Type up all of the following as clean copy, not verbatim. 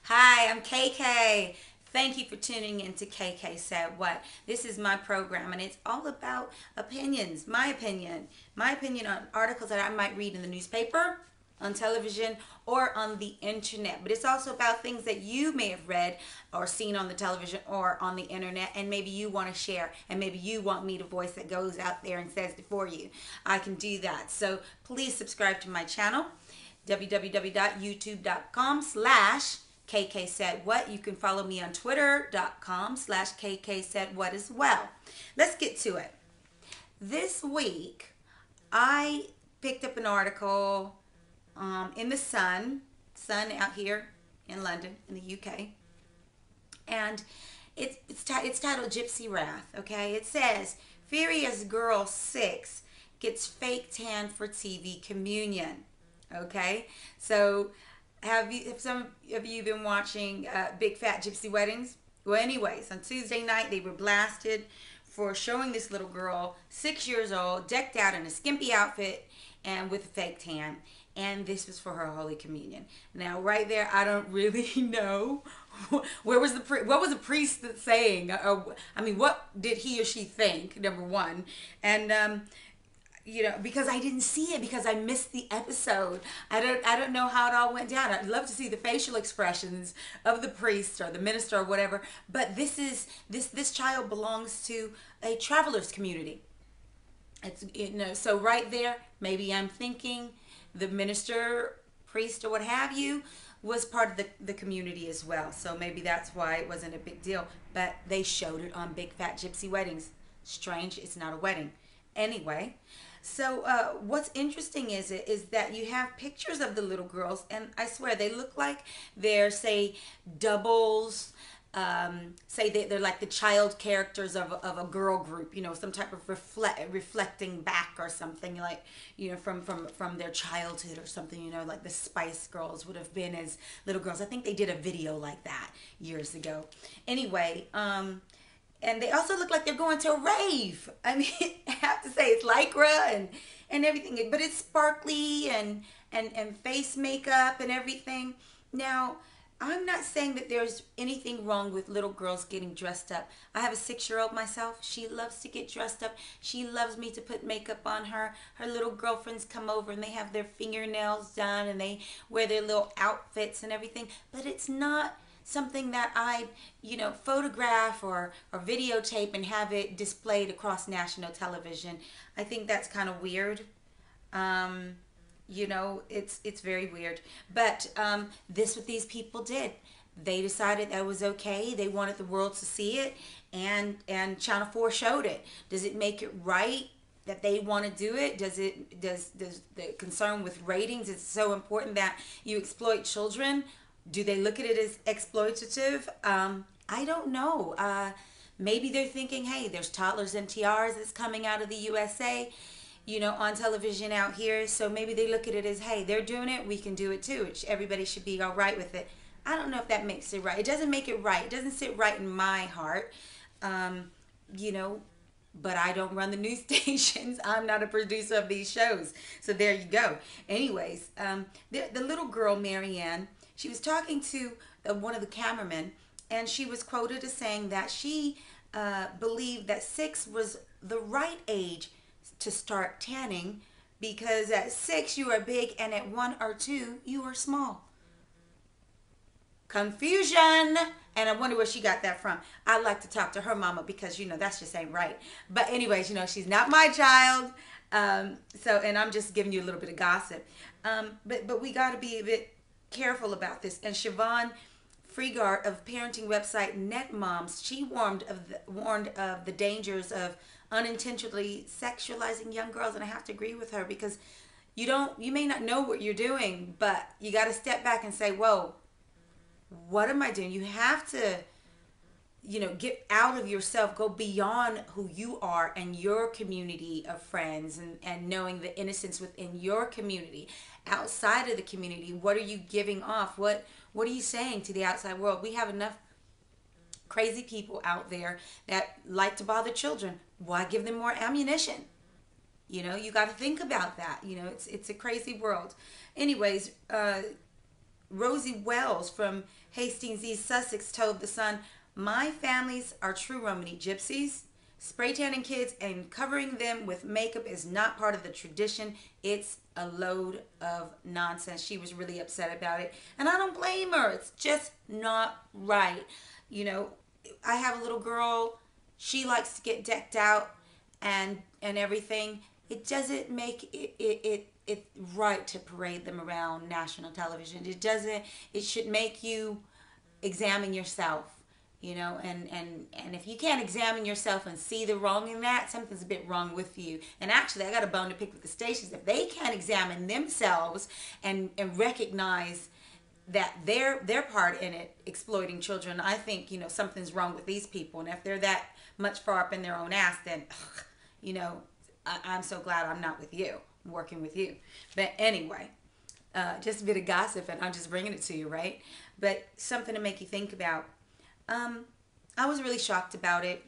Hi, I'm KK. Thank you for tuning in to KK Said What. This is my program and it's all about opinions, my opinion on articles that I might read in the newspaper, on television, or on the internet. But it's also about things that you may have read or seen on the television or on the internet, and maybe you want to share, and maybe you want me to voice that goes out there and says it for you. I can do that. So please subscribe to my channel, www.youtube.com/. KK Said What. You can follow me on twitter.com/KK Said What as well. Let's get to it. This week, I picked up an article in the Sun out here in London, in the UK. And it's titled Gypsy Wrath, okay? It says, Furious Girl 6 gets fake tan for TV communion, okay? So, have some of you been watching Big Fat Gypsy Weddings? Well, anyways, on Tuesday night they were blasted for showing this little girl, 6 years old, decked out in a skimpy outfit and with a fake tan. And this was for her Holy Communion. Now, right there, I don't really know what was the priest saying. I mean, what did he or she think? Number one, and because I didn't see it because I missed the episode. I don't know how it all went down. I'd love to see the facial expressions of the priest or the minister or whatever. But this child belongs to a travelers community. So right there, maybe I'm thinking the minister, priest, or what have you was part of the community as well. So maybe that's why it wasn't a big deal. But they showed it on Big Fat Gypsy Weddings. Strange, it's not a wedding. Anyway, so what's interesting is that you have pictures of the little girls, and I swear they look like they're, say, doubles. Say they're like the child characters of a girl group, some type of reflecting back or something, like, from their childhood or something, like the Spice Girls would have been as little girls. I think they did a video like that years ago. Anyway, and they also look like they're going to a rave. I mean, I have to say, it's Lycra and everything, but it's sparkly and face makeup and everything. Now, I'm not saying that there's anything wrong with little girls getting dressed up. I have a 6-year-old myself. She loves to get dressed up. She loves me to put makeup on her. Her little girlfriends come over and they have their fingernails done and they wear their little outfits and everything. But it's not something that I, photograph or videotape and have it displayed across national television. I think that's kind of weird. It's very weird. But this what these people did. They decided that was okay. They wanted the world to see it, and Channel 4 showed it. Does it make it right that they want to do it? Does the concern with ratings, it's so important that you exploit children? Do they look at it as exploitative? I don't know. Maybe they're thinking, hey, there's toddlers and tiaras that's coming out of the USA, on television out here. So maybe they look at it as, hey, they're doing it, we can do it too. Everybody should be all right with it. I don't know if that makes it right. It doesn't make it right. It doesn't sit right in my heart. But I don't run the news stations. I'm not a producer of these shows. So there you go. Anyways, the little girl, Marianne, she was talking to one of the cameramen, and she was quoted as saying that she believed that 6 was the right age to start tanning, because at 6 you are big and at 1 or 2 you are small. Confusion. And I wonder where she got that from. I'd like to talk to her mama, because that's just ain't right. But anyways, she's not my child. And I'm just giving you a little bit of gossip. But we got to be a bit careful about this. And Siobhan Freegard of parenting website NetMoms, she warned of the dangers of unintentionally sexualizing young girls, and I have to agree with her, because you may not know what you're doing, but you got to step back and say, whoa, what am I doing? You have to get out of yourself, go beyond who you are and your community of friends, and knowing the innocence within your community. Outside of the community, what are you giving off? What are you saying to the outside world? We have enough crazy people out there that like to bother children. Why give them more ammunition? You got to think about that. It's a crazy world. Anyways, Rosie Wells from Hastings East Sussex told The Sun, "My families are true Romany gypsies. Spray tanning kids and covering them with makeup is not part of the tradition. It's a load of nonsense." She was really upset about it. And I don't blame her. It's just not right. You know, I have a little girl. She likes to get decked out and everything. It doesn't make it right to parade them around national television. It doesn't. It should make you examine yourself. You know, and if you can't examine yourself and see the wrong in that, something's a bit wrong with you. And actually, I got a bone to pick with the stations. If they can't examine themselves and recognize that their part in it, exploiting children, I think, you know, something's wrong with these people. And if they're that much far up in their own ass, then, you know, I'm so glad I'm not with you, I'm working with you. But anyway, just a bit of gossip, and I'm just bringing it to you, right? But something to make you think about. I was really shocked about it.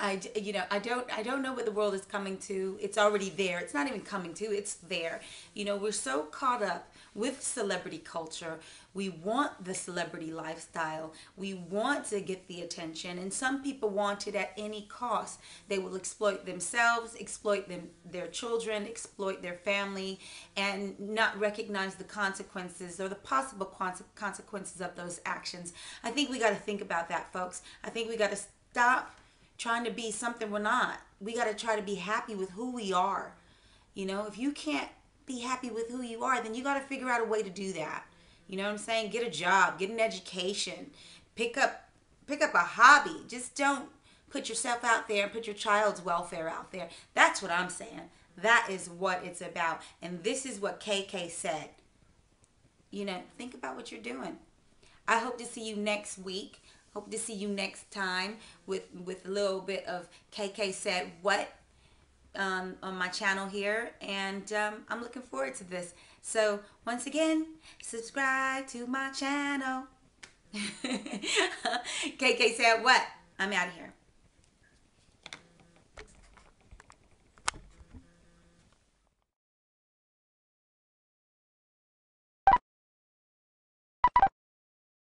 I don't know what the world is coming to. It's already there. It's not even coming to. It's there. You know, we're so caught up with celebrity culture. We want the celebrity lifestyle. We want to get the attention, and some people want it at any cost. They will exploit themselves, exploit their children, exploit their family, and not recognize the consequences or the possible consequences of those actions. I think we got to think about that, folks. I think we got to stop trying to be something we're not. We got to try to be happy with who we are. You know, if you can't be happy with who you are, then you got to figure out a way to do that. You know what I'm saying? Get a job, get an education, pick up a hobby. Just don't put yourself out there and put your child's welfare out there. That's what I'm saying. That is what it's about. And this is what KK said. You know, think about what you're doing. I hope to see you next week. Hope to see you next time with a little bit of KK Said What on my channel here. And I'm looking forward to this. So once again, subscribe to my channel. KK Said What? I'm out of here.